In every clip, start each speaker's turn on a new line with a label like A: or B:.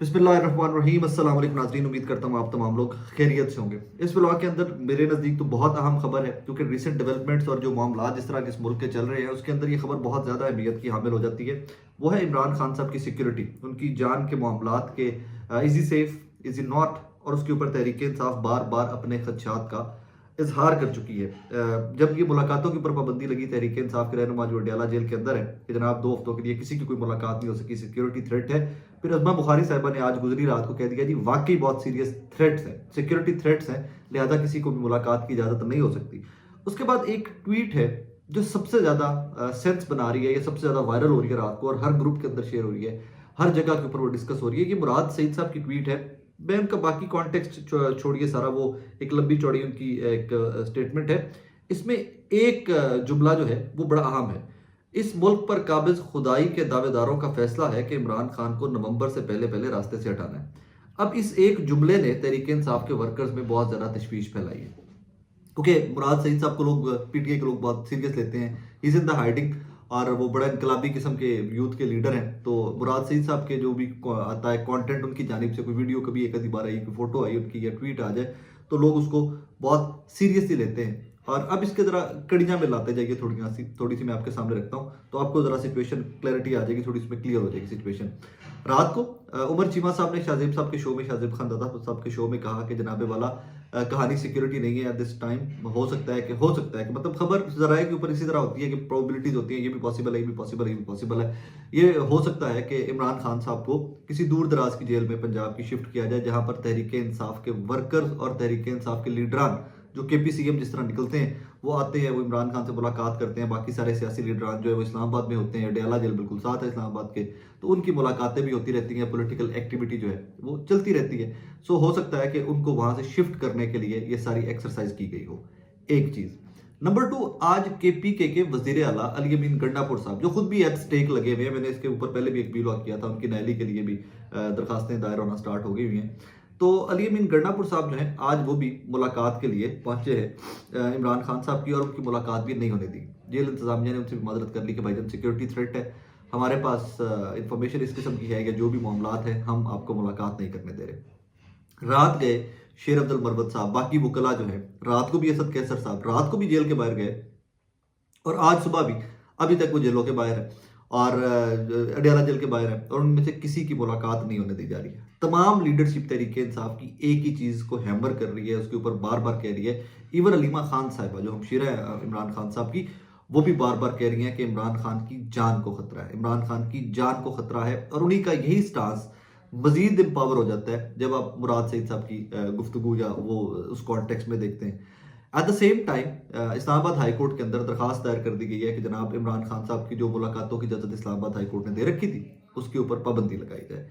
A: बिस्मिल्लाहिर्रहमानिर्रहीम। अस्सलाम वालेकुम नाज़रीन, उम्मीद करता हूँ आप तमाम लोग खैरियत से होंगे। इस व्लॉग के अंदर मेरे नज़दीक तो बहुत अहम खबर है, क्योंकि रिसेंट डेवलपमेंट्स और जो मामला जिस तरह के इस मुल्क के चल रहे हैं उसके अंदर ये खबर बहुत ज़्यादा अहमियत की हामिल हो जाती है। वो है इमरान खान साहब की सिक्योरिटी, उनकी जान के मामलात के इज़ी सेफ इज़ी नॉट, और उसके ऊपर तहरीक इंसाफ बार बार अपने खदशात का इजहार कर चुकी है। जब ये मुलाकातों के ऊपर पाबंदी लगी तहरीक इंसाफ के रहनुमा जो अडयाला जेल के अंदर है कि जनाब 2 हफ्तों के लिए किसी की कोई मुलाकात नहीं हो सकी, सिक्योरिटी थ्रेट है। फिर अजमा बुखारी साहिबा ने आज गुजरी रात को कह दिया जी वाकई बहुत सीरियस थ्रेट्स हैं, सिक्योरिटी थ्रेट्स हैं, लिहाजा किसी को भी मुलाकात की इजाजत नहीं हो सकती। उसके बाद एक ट्वीट है जो सबसे ज्यादा सेंस बना रही है, या सबसे ज्यादा वायरल हो रही है रात को, और हर ग्रुप के अंदर शेयर हो रही है, हर जगह के ऊपर वो डिस्कस हो रही है। ये मुराद सईद साहब की ट्वीट है। मैं उनका बाकी कॉन्टेक्स्ट छोड़िए सारा, वो एक लंबी चौड़ी उनकी एक स्टेटमेंट है। इसमें एक जुमला जो है वो बड़ा अहम है। इस मुल्क पर काबिज खुदाई के दावेदारों का फैसला है कि इमरान खान को नवंबर से पहले पहले रास्ते से हटाना है। अब इस एक जुमले ने तहरीक इंसाफ के वर्कर्स में बहुत ज्यादा तशवीश फैलाई है, क्योंकि मुराद सईद साहब को लोग, पीटीआई के लोग बहुत सीरियस लेते हैं। He is in the hiding, और वो बड़ा इनकलाबी किस्म के यूथ के लीडर हैं। तो मुराद सईद साहब के जो भी आता है कंटेंट उनकी जानिब से, कोई वीडियो कभी एक आधी बार आई, कोई फोटो आई उनकी या ट्वीट आ जाए, तो लोग उसको बहुत सीरियसली लेते हैं। और अब इसके जरा कड़ियां में लाते जाइए, थोड़ी सी मैं आपके सामने रखता हूँ, तो आपको जरा सिचुएशन क्लैरिटी आ जाएगी, थोड़ी इसमें क्लियर हो जाएगी सिचुएशन। रात को उमर चीमा साहब ने शाहजेब साहब के शो में, शाहजेब खान दादा साहब के शो में कहा कि जनाबे वाला कहानी सिक्योरिटी नहीं है एट दिस टाइम। हो सकता है कि मतलब खबर जराए के ऊपर इसी तरह होती है कि प्रोबेबिलिटीज होती है, ये भी पॉसिबल है, ये भी पॉसिबल है, ये भी पॉसिबल है। ये हो सकता है कि इमरान खान साहब को किसी दूर दराज की जेल में पंजाब की शिफ्ट किया जाए, जहां पर तहरीक इंसाफ के वर्कर्स और तहरीक इंसाफ के लीडरान जो केपीसीएम जिस तरह निकलते हैं, वो आते हैं, वो इमरान खान से मुलाकात करते हैं। बाकी सारे सियासी लीडरान जो है वो इस्लामाबाद में होते हैं, अडयाला जेल बिल्कुल साथ है इस्लामाबाद के, तो उनकी मुलाकातें भी होती रहती हैं, पॉलिटिकल एक्टिविटी जो है वो चलती रहती है। सो हो सकता है कि उनको वहां से शिफ्ट करने के लिए ये सारी एक्सरसाइज की गई हो। एक चीज। नंबर 2, आज केपीके के वजीर आला अली अमीन गंडापुर साहब, जो खुद भी एट स्टेक लगे हुए हैं, मैंने इसके ऊपर पहले भी एक वीलॉग किया था, उनकी नैली के लिए भी दरखास्तें दायर होना स्टार्ट हो गई हुई हैं। तो अली अमीन गंडापुर साहब जो हैं, आज वो भी मुलाकात के लिए पहुंचे हैं इमरान खान साहब की, और उनकी मुलाकात भी नहीं होने दी। जेल इंतजामिया ने उनसे भी मदद कर ली कि भाईजान सिक्योरिटी थ्रेट है, हमारे पास इंफॉर्मेशन इस किस्म की है, या जो भी मामलात है हम आपको मुलाकात नहीं करने दे रहे। रात गए शेर अब्दुल मरवत साहब, बाकी वकला जो है, रात को भी असद कैसर साहब रात को भी जेल के बाहर गए, और आज सुबह भी, अभी तक वो जेलों के बाहर है, और अडयाला जेल के बाहर है, और उनमें से किसी की मुलाकात नहीं होने दी जा रही है। तमाम लीडरशिप तहरीक इंसाफ की एक ही चीज को हैमर कर रही है, उसके ऊपर बार बार कह रही है। इवन अलीमा खान साहिबा जो हमशीरा है इमरान खान साहब की, वो भी बार बार कह रही हैं कि इमरान खान की जान को खतरा है, इमरान खान की जान को खतरा है। और उन्हीं का यही स्टांस मजीद एम्पावर हो जाता है जब आप मुराद सईद साहब की गुफ्तगू या वो उस कॉन्टेक्स्ट में देखते हैं। At the same time Islamabad high court के अंदर दरखास्त दायर कर दी गई है कि जनाब इमरान खान साहब की जो मुलाकातों की इजाजत इस्लामाबाद हाई कोर्ट ने दे रखी थी, उसके ऊपर पाबंदी लगाई जाए।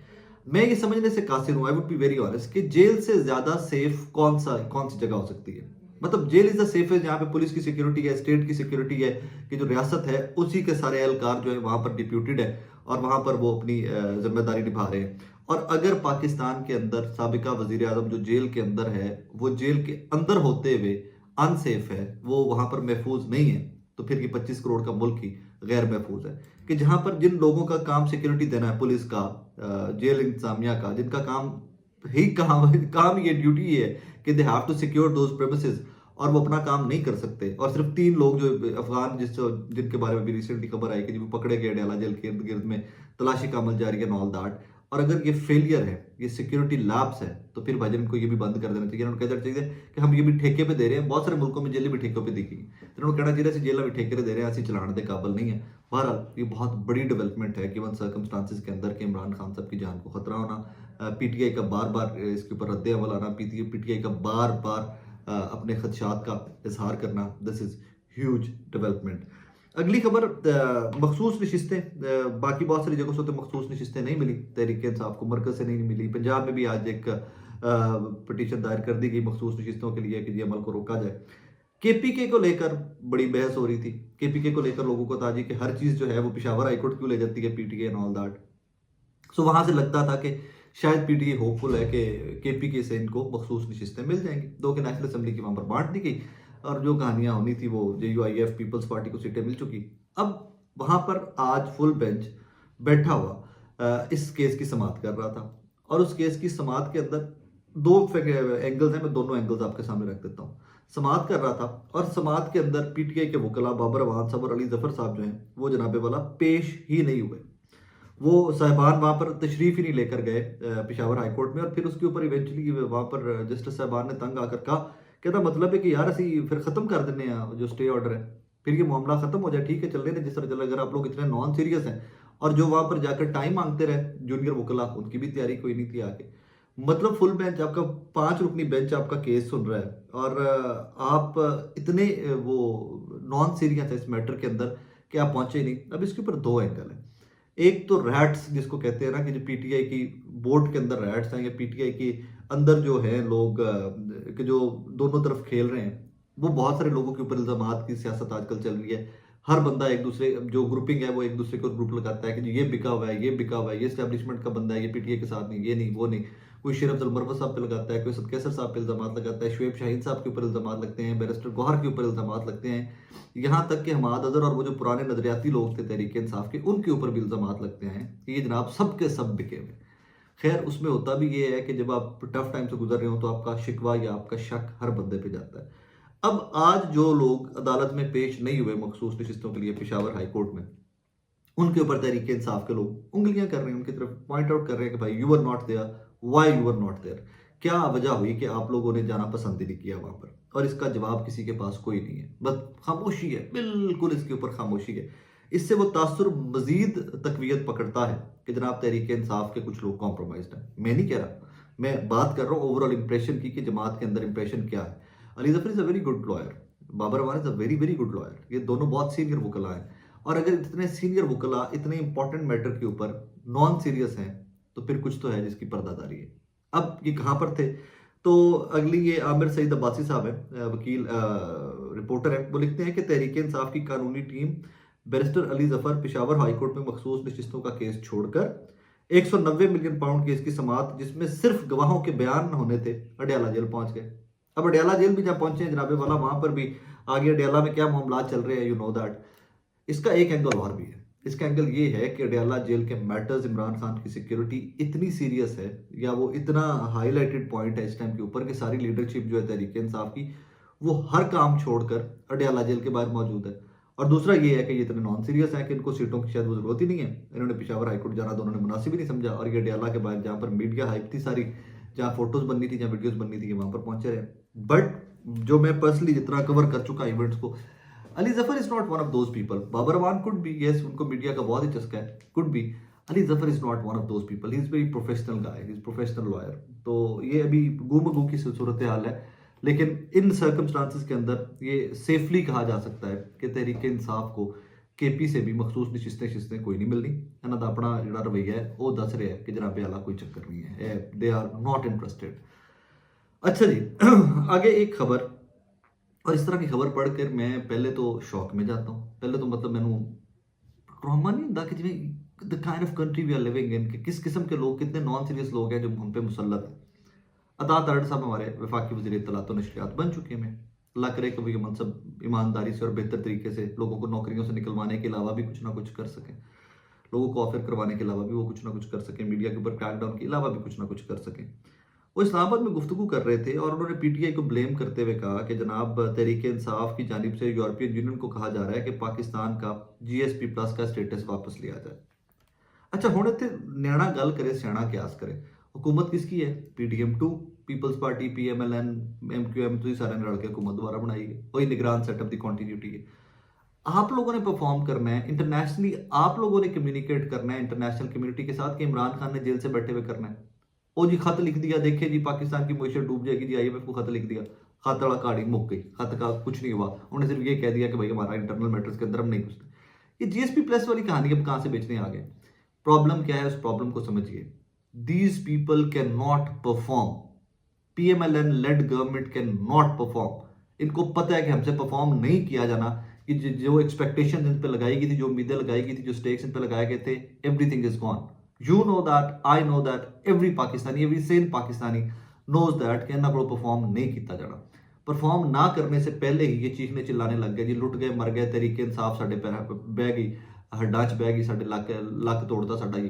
A: मैं ये समझने से कासिर हूं, I would be very honest, कि जेल से ज्यादा सेफ कौन सी जगह हो सकती है। मतलब जेल इज द सेफेस्ट, जहां पे पुलिस की सिक्योरिटी है, स्टेट की सिक्योरिटी है, कि जो रियासत है उसी के सारे एहलकार जो है वहां पर डिप्यूटेड है, और वहां पर वो अपनी जिम्मेदारी निभा रहे हैं। और अगर पाकिस्तान के अंदर साबिका वजीर आजम जो जेल के अंदर है, वो जेल के अंदर होते हुए अनसेफ है, वो वहां पर महफूज नहीं है, तो फिर ये 25 करोड़ का मुल्क ही गैर महफूज है। कि जहां पर जिन लोगों का काम सिक्योरिटी देना है, पुलिस का, जेल इंतजामिया का, जिनका काम ये ड्यूटी है कि they have to secure those premises, और वो अपना काम नहीं कर सकते। और सिर्फ 3 लोग जो अफगान जिनके बारे में भी रिसेंटली खबर आई कि जो पकड़े गए अडयाला जेल के इर्द गिर्द में, तलाशी का अमल जारी है, ऑल दैट। और अगर ये फेलियर है, ये सिक्योरिटी लैब्स है, तो फिर भाईजान इनको ये भी बंद कर देना चाहिए। उन्होंने कहना चाहिए कि हम ये भी ठेके पे दे रहे हैं, बहुत सारे मुल्कों में जेलें भी ठेकों पे देखी, तो उन्होंने कहना चाहिए जेल भी ठेके दे रहे हैं, ऐसी चलाने के काबिल नहीं है। बहरहाल ये बहुत बड़ी डेवलपमेंट है गिवन सर्कमस्टांसिस के अंदर कि इमरान खान साहब की जान को खतरा होना, पीटीआई का बार बार इसके ऊपर रद्द अमल आना, पीटीआई का बार बार अपने खदशात का इजहार करना, दिस इज ह्यूज डेवलपमेंट। अगली खबर, मखसूस नशिस्तें, बाकी बहुत सारी जगहों से तो मखसूस नशिस्तें नहीं मिली तहरीक इंसाफ को, मरकज से नहीं मिली। पंजाब में भी आज एक पिटीशन दायर कर दी गई मखसूस नशिस्तों के लिए कि ये अमल को रोका जाए। केपीके को लेकर बड़ी बहस हो रही थी। केपीके को लेकर लोगों को था जी कि हर चीज जो है वो पिशावर हाईकोर्ट क्यों ले जाती है पीटीके एंड ऑल दैट। सो वहां से लगता था कि शायद पीटीए होपफुल है कि केपीके से इनको मखसूस नशिस्तें मिल जाएंगी, दो कि नेशनल असेंबली की वहां पर बांट दी गई, और जो कहानियां होनी थी वो जेयूआईएफ पीपल्स पार्टी को सीटें मिल चुकी। अब वहां पर आज फुल बेंच बैठा हुआ इस केस की समाअत कर रहा था, और उस केस की समाअत के अंदर दो एंगल्स हैं, मैं दोनों एंगल्स आपके सामने रख देता हूँ। समाअत कर रहा था और समाअत के अंदर पीटीआई के वकला बाबर अवान साहब और अली जफर साहब जो हैं वो जनाबे वाला पेश ही नहीं हुए। वो साहिबान वहाँ पर तशरीफ ही नहीं लेकर गए पेशावर हाई कोर्ट में, और फिर उसके ऊपर इवेंचुअली वहाँ पर जस्टिस साहिबान ने तंग आकर कहा, कहता मतलब है कि यार असी फिर खत्म कर देने जो स्टे ऑर्डर है, फिर ये मामला खत्म हो जाए, ठीक है चल रहे जिस तरह चल, अगर आप लोग इतने नॉन सीरियस हैं। और जो वहाँ पर जाकर टाइम मांगते रहे जूनियर वकला, उनकी भी तैयारी कोई नहीं थी आगे। मतलब फुल बेंच आपका 5 रुकनी बेंच आपका केस सुन रहा है, और आप इतने वो नॉन सीरियस है इस मैटर के अंदर कि आप पहुंचे ही नहीं। अब इसके ऊपर दो एंगल है। एक तो रैट्स जिसको कहते हैं ना, कि जो पीटीआई की बोर्ड के अंदर रैट्स हैं, या पीटीआई के अंदर जो है लोग कि जो दोनों तरफ खेल रहे हैं, वो बहुत सारे लोगों के ऊपर इल्जामात की सियासत आजकल चल रही है। हर बंदा एक दूसरे, जो ग्रुपिंग है वो एक दूसरे को ग्रुप लगाता है कि जी ये बिका हुआ है, ये बिका हुआ है, ये एस्टेब्लिशमेंट का बंदा है, ये पीटीआई के साथ नहीं, ये नहीं, वो नहीं। कोई शेर अफजल मरवत साहब पे लगाता है, कोई सद कैसर साहब पे इल्जामात लगाता है, शुएब शाहीन साहब के ऊपर इल्जामात लगते हैं, बैरिस्टर गौहर के ऊपर इल्जामात लगते हैं, यहाँ तक कि हमाद अजहर और वो जो पुराने नजरियाती लोग थे तहरीक इंसाफ के, उनके ऊपर भी इल्जामात लगते हैं कि ये जनाब सब के सब बिके हुए। खैर उसमें होता भी ये है कि जब आप टफ टाइम से गुजर रहे हो तो आपका शिकवा या आपका शक हर बंदे पे जाता है। अब आज जो लोग अदालत में पेश नहीं हुए मखसूस नशिस्तों के लिए पेशावर हाई कोर्ट में, उनके ऊपर तहरीक इंसाफ के लोग उंगलियां कर रहे हैं, उनकी तरफ पॉइंट आउट कर रहे हैं कि भाई you are not there, why you are not there, क्या वजह हुई कि आप लोगों ने जाना पसंद ही नहीं किया वहां पर। और इसका जवाब किसी के पास कोई नहीं है, बस खामोशी है, बिल्कुल इसके ऊपर खामोशी है। इससे वो तासुर मजीद तकवीत पकड़ता है कि जनाब तहरीक इंसाफ के कुछ लोग कॉम्प्रोमाइज हैं। मैं नहीं कह रहा, मैं बात कर रहा हूँ ओवरऑल इंप्रेशन की कि जमात के अंदर इंप्रेशन क्या है। Ali Zafar is a very good lawyer, Babar Awan is a very very good lawyer, ये दोनों बहुत सीनियर वकला हैं। और अगर इतने सीनियर वकला इतने इंपॉर्टेंट मैटर के ऊपर नॉन सीरियस हैं, तो फिर कुछ तो है जिसकी पर्दादारी है। अब ये कहाँ पर थे, तो अगली ये आमिर सईद अब्बासी साहब है, वकील रिपोर्टर है, वो लिखते हैं कि तहरीक इंसाफ की कानूनी team barrister Ali Zafar Peshawar high court में मखसूस नशिस्तों का केस छोड़कर 190 मिलियन पाउंड केस की समाअत, जिसमें सिर्फ गवाहों के बयान होने थे, अडयाला जेल पहुंच गए। अब अडयाला जेल भी जब पहुंचे हैं जनाबे वाला, वहां पर भी आगे अडयाला में क्या मामला चल रहे हैं, यू नो दैट। इसका एक एंगल और भी है। इसका एंगल ये है कि अडयाला जेल के मैटर्स, इमरान खान की सिक्योरिटी इतनी सीरियस है, या वो इतना हाईलाइटेड पॉइंट है इस टाइम के ऊपर कि सारी लीडरशिप जो है तहरीक इंसाफ की, वो हर काम छोड़कर अडयाला जेल के बाहर मौजूद है। और दूसरा ये है कि ये इतने नॉन सीरियस हैं कि इनको सीटों की शायद वो जरूरत ही नहीं है, इन्होंने पेशावर हाईकोर्ट जाना तो उन्होंने मुनासिब ही नहीं समझा, और ये अडयाला के बाहर जहाँ पर मीडिया हाइप थी सारी, जहाँ फोटोज बननी थी, जहाँ वीडियोज बननी थी, वहां पर पहुंचे रहे। बट जो मैं पर्सनली जितना कवर कर चुका इवेंट्स को, Ali Zafar is not one of those people. Babar Awan could be, yes उनको मीडिया का बहुत ही चस्का है, could be. Ali Zafar is not one of those people, he is very professional guy, he is professional lawyer. तो ये अभी गुमगू की सूरत हाल है, लेकिन इन सर्कमस्टांसिस के अंदर ये सेफली कहा जा सकता है कि तहरीक इंसाफ को केपी से भी मखसूस नशिस्तें शिस्तें कोई नहीं मिलनी, इन्हों का अपना जो रवैया है वो दस रहा है कि जनाबे आला कोई चक्कर नहीं है, दे आर नॉट इंटरेस्टेड। अच्छा जी आगे एक खबर, और इस तरह की खबर पढ़कर मैं पहले तो शौक में जाता हूँ, पहले तो मतलब मैनू ट्रॉमा नहीं होता कि जिवें the kind of country we are living in, कि किस किस्म के लोग, कितने नॉन सीरियस लोग हैं जो हम पे मुसल्लत है। अता तारड़ साहब हमारे वफाकी वज़ीर इत्तलात व नशरियात बन चुके हैं। अल्लाह करे कि वो ये मनसब ईमानदारी से और बेहतर तरीके से लोगों को नौकरियों से निकलवाने के अलावा भी कुछ ना कुछ कर सकें, लोगों को ऑफर करवाने के अलावा भी वो कुछ ना कुछ कर सकें, मीडिया के ऊपर क्रैकडाउन के अलावा भी कुछ ना कुछ कर सकें। वो इस्लामाबाद में गुफ्तगू कर रहे थे और उन्होंने पीटीआई को ब्लेम करते हुए कहा कि जनाब तहरीक इंसाफ की जानिब से यूरोपियन यूनियन को कहा जा रहा है कि पाकिस्तान का जीएसपी प्लस का स्टेटस वापस लिया जाए। अच्छा हुण इत्थे न्याणा गल करे सियाणा क्यास करे, हुकूमत किसकी है? PDM2, peoples party, PMLN, MQM, तो सारे ने रल के हुकूमत दोबारा बनाई है, वही निगरान सेटअप की कॉन्टीन्यूटी है। आप लोगों ने परफॉर्म करना है इंटरनेशनली, आप लोगों ने कम्युनिकेट करना है इंटरनेशनल कम्युनिटी के साथ कि इमरान खान ने जेल से बैठे हुए करना है। ओ जी खत लिख दिया, देखिए जी पाकिस्तान की मुईशत डूब जाएगी जी, IMF को खत लिख दिया, खत वाला कहानी मुक गई, खत का कुछ नहीं हुआ, उन्होंने सिर्फ ये कह दिया कि भाई हमारा इंटरनल मैटर्स के अंदर हम नहीं घुसते। ये GSP प्लस वाली कहानी अब कहाँ से बेचने आ गए? प्रॉब्लम क्या है, उस प्रॉब्लम को समझिए। These people can not perform, PMLN lead government can not perform. इनको पता है कि हमसे परफॉर्म नहीं किया जाना, कि जो एक्सपेक्टेशन इन पे लगाई गई थी, जो उम्मीदें लगाई गई थी, जो स्टेक्स इन पे लगाए गए थे, everything is gone. You know that, I know that, every Pakistani, every sane Pakistani knows that कि इन्होंने को परफॉर्म नहीं किया जाना। परफॉर्म ना करने से पहले ही ये चीखने चिल्लाने लग गए जी, लुट गए, मर गए, तहरीक इंसाफ साडे पैर बह गई, हड्डां च बह गई, साडे लक तोड़ता साडा।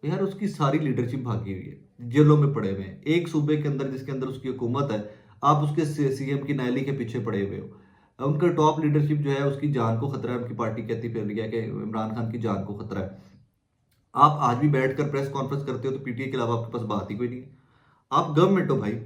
A: यार उसकी सारी लीडरशिप भागी हुई है, जेलों में पड़े हुए हैं। एक सूबे के अंदर जिसके अंदर उसकी हुकूमत है, आप उसके सीएम की नायली के पीछे पड़े हुए हो। उनका टॉप लीडरशिप जो है उसकी जान को खतरा है, उनकी पार्टी कहती फिर रही है कि इमरान खान की जान को खतरा है। आप आज भी बैठकर प्रेस कॉन्फ्रेंस करते हो तो पीटीए के अलावा आपके पास बात ही कोई नहीं है। आप गवर्नमेंट हो भाई,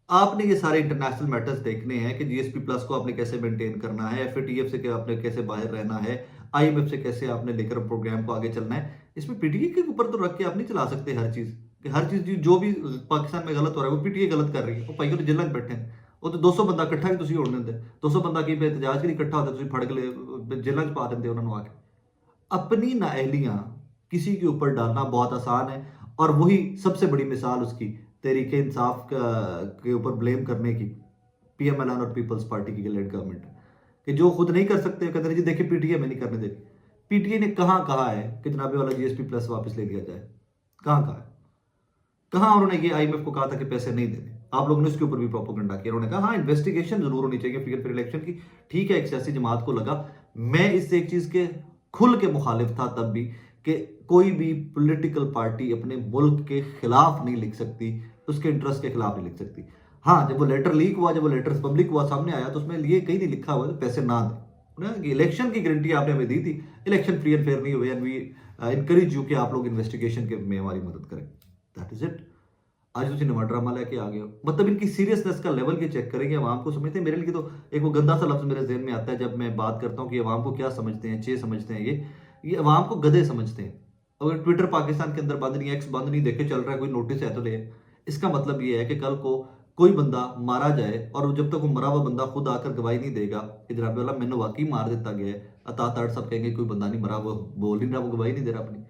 A: आपने ये सारे इंटरनेशनल मैटर्स देखने हैं कि जीएसपी प्लस को आपने कैसे मेंटेन करना है, एफएटीएफ से आपने कैसे बाहर रहना है, आईएमएफ से कैसे आपने लेकर प्रोग्राम को आगे चलना है। इसमें पीटीए के ऊपर तो रख के आप नहीं चला सकते हर चीज, कि हर चीज जो भी पाकिस्तान में गलत हो रहा है वो पीटीए गलत कर रही है। वो भाई तो जेलों में बैठे हैं, वो तो 200 ਬੰਦਾ ਇਕੱਠਾ ਵੀ ਤੁਸੀਂ ਹੋਣ ਦਿੰਦੇ, 200 ਬੰਦਾ ਕੀ ਇਤਜਾਜ ਕੇ ਇਕੱਠਾ ਹੁੰਦਾ, ਤੁਸੀਂ ਫੜ ਕੇ जेलों 'ਚ ਪਾ ਦਿੰਦੇ ਉਹਨਾਂ ਨੂੰ ਆ ਕੇ। अपनी नाअहलियां किसी के ऊपर डालना बहुत आसान है, और वही सबसे बड़ी मिसाल उसकी तहरीक इंसाफ के ऊपर ब्लेम करने की पीएमएलएन और पीपल्स पार्टी की लेड गवर्नमेंट, कि जो खुद नहीं कर सकते कहते हैं जी देखिए पीटीए में नहीं करने देगी। पीटीए ने कहाँ कहा है कि जनाबे वाला जीएसपी प्लस वापस ले लिया जाए? कहाँ कहा है? कहाँ उन्होंने ये आईएमएफ को कहा था कि पैसे नहीं देने? आप लोगों ने इसके ऊपर भी प्रोपेगेंडा किया। उन्होंने कहा हाँ इन्वेस्टिगेशन जरूर होनी चाहिए फिर इलेक्शन की। ठीक है, एक सियासी जमात को लगा। मैं इससे एक चीज के खुल के मुखालिफ था तब भी, कि कोई भी पॉलिटिकल पार्टी अपने मुल्क के खिलाफ नहीं लिख सकती, उसके इंटरेस्ट के खिलाफ नहीं लिख सकती। हाँ, जब वो लेटर लीक हुआ, जब वो लेटर पब्लिक हुआ, सामने आया, तो उसमें ये कहीं नहीं लिखा हुआ पैसे ना दें। इलेक्शन की गारंटी आपने हमें दी थी, इलेक्शन फ्री एंड फेयर नहीं हुए, एंड वी इनकरेज यू कि आप लोग इन्वेस्टिगेशन के में हमारी मदद करें। That is it. आज तुम नवा ड्रामा लेके आ गए हो। मतलब इनकी सीरियसनेस का लेवल के चेक करेंगे, अवाम को समझते हैं। मेरे लिए तो एक वो गंदा सा लफ्ज मेरे जहन में आता है जब मैं बात करता हूँ कि अवाम को क्या समझते हैं, चे समझते हैं, ये अवाम को गधे समझते हैं। अगर ट्विटर पाकिस्तान के अंदर बंद नहीं, एक्स बंद नहीं, देखे चल रहा है, कोई नोटिस है तो ले। इसका मतलब ये है कि कल को कोई बंदा मारा जाए और जब तक वो मरा हुआ बंदा खुद आकर गवाही नहीं देगा कि जनाब वाला मैंने वाकई मार दिता गया है, अताताड़ सब कहेंगे कोई बंदा नहीं मरा, वो बोल नहीं रहा, वो गवाही नहीं दे रहा अपनी।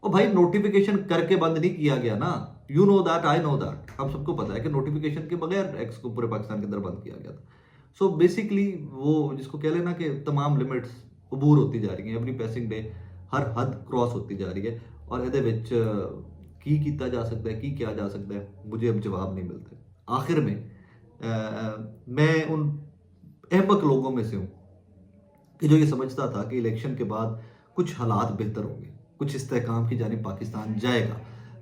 A: और भाई नोटिफिकेशन करके बंद नहीं किया गया ना, you know that, I know that. हम सबको पता है कि नोटिफिकेशन के बगैर एक्स को पूरे पाकिस्तान के अंदर बंद किया गया था। सो बेसिकली वो जिसको कह लेना कि तमाम लिमिट्स अबूर होती जा रही हैं, एवरी पैसिंग डे हर हद क्रॉस होती जा रही है। और ਇਹਦੇ ਵਿੱਚ की किया जा सकता है, की किया जा सकता है, मुझे अब जवाब नहीं मिलते। आखिर में मैं उन अहमक लोगों में से हूँ कि जो ये समझता था कि इलेक्शन के बाद कुछ हालात बेहतर होंगे, कुछ इस्तेहकाम की जानिब पाकिस्तान जाएगा।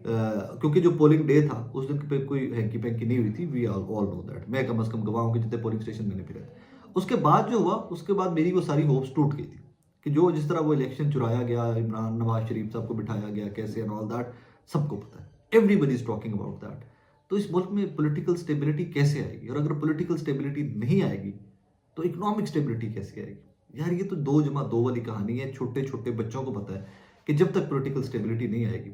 A: क्योंकि जो पोलिंग डे था उस दिन पे कोई हैंकी पैंकी नहीं हुई थी, वी ऑल नो दैट। मैं कम अज़ कम गवाह हूँ कि जितने पोलिंग स्टेशन मैंने फिरे थे। उसके बाद जो हुआ, उसके बाद मेरी वो सारी होप्स टूट गई थी कि जो जिस तरह वो इलेक्शन चुराया गया, इमरान नवाज शरीफ साहब को बिठाया गया कैसे एंड ऑल दैट, सबको पता है, everybody is talking about that. तो इस मुल्क में पॉलिटिकल स्टेबिलिटी कैसे आएगी? और अगर पॉलिटिकल स्टेबिलिटी नहीं आएगी तो इकोनॉमिक स्टेबिलिटी कैसे आएगी? यार ये तो 2+2 वाली कहानी है। छोटे छोटे बच्चों को पता है कि जब तक पॉलिटिकल स्टेबिलिटी नहीं आएगी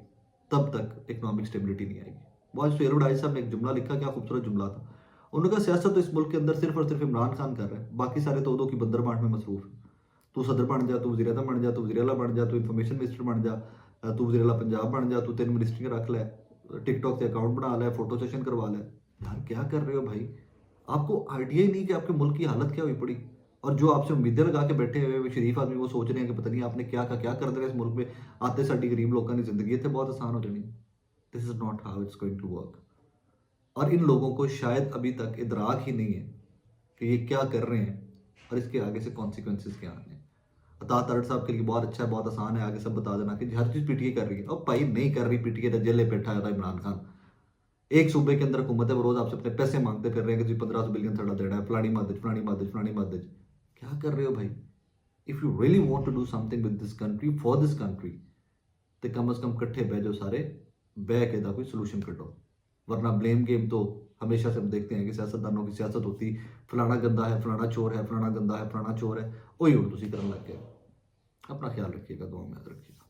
A: तब तक इकोनॉमिक स्टेबिलिटी नहीं आएगी। बहुत शेर साहब ने एक जुमला लिखा, क्या खूबसूरत जुमला था। उन्होंने कहा सियासत तो इस मुल्क के अंदर सिर्फ और सिर्फ इमरान खान कर रहा है, बाकी सारे तो उदों की बंदर बांट में मसरूफ है। तू सदर बन जा, तू वज़ीर आज़म बन जा, तू वज़ीर आला बन जा, तू इन्फॉर्मेशन मिनिस्टर बन जा, तू वज़ीर आला पंजाब बन जा, तू 3 मिनिस्ट्रियाँ रख ले, टिकटॉक से अकाउंट बना ले, फोटो सेशन करवा ले। यार क्या कर रहे हो भाई? आपको आइडिया ही नहीं कि आपके मुल्क की हालत क्या हुई पड़ी। और जो आपसे उम्मीदें लगा के बैठे हुए शरीफ आदमी वो सोच रहे हैं कि पता नहीं आपने क्या कर देना इस मुल्क में, आते साड़ी गरीब लोगों की जिंदगी इतने बहुत आसान हो जानी। This is not how it's going to work. और इन लोगों को शायद अभी तक इदराक ही नहीं है कि ये क्या कर रहे हैं और इसके आगे से कॉन्सिक्वेंसेज क्या आने हैं। अता तलट साहब के लिए बहुत अच्छा है, बहुत आसान है, आगे सब बता देना कि हर चीज़ पीटीए कर रही है। अब भाई नहीं कर रही पीटीए, जेल बैठा था इमरान खान। एक सूबे के अंदर हुकूमत है, वो रोज आपसे अपने पैसे मांगते फिर रहे हैं कि 1500 बिलियन थोड़ा देना है, फलानी मदद फलानी मदद फलानी मदद। क्या कर रहे हो भाई? If you really want to do something with this country for this country तो कम से कम इकट्ठे बह जाओ सारे, बह के दा कोई सोल्यूशन कटो। वरना ब्लेम गेम तो हमेशा से हम देखते हैं कि सियासतदानों की सियासत होती, फलाना गंदा है, फलाना चोर है, फलाना गंदा है, फलाना चोर है, वही उर्दू सी करने लग गए। अपना ख्याल रखिएगा, दुआ में याद रखिएगा।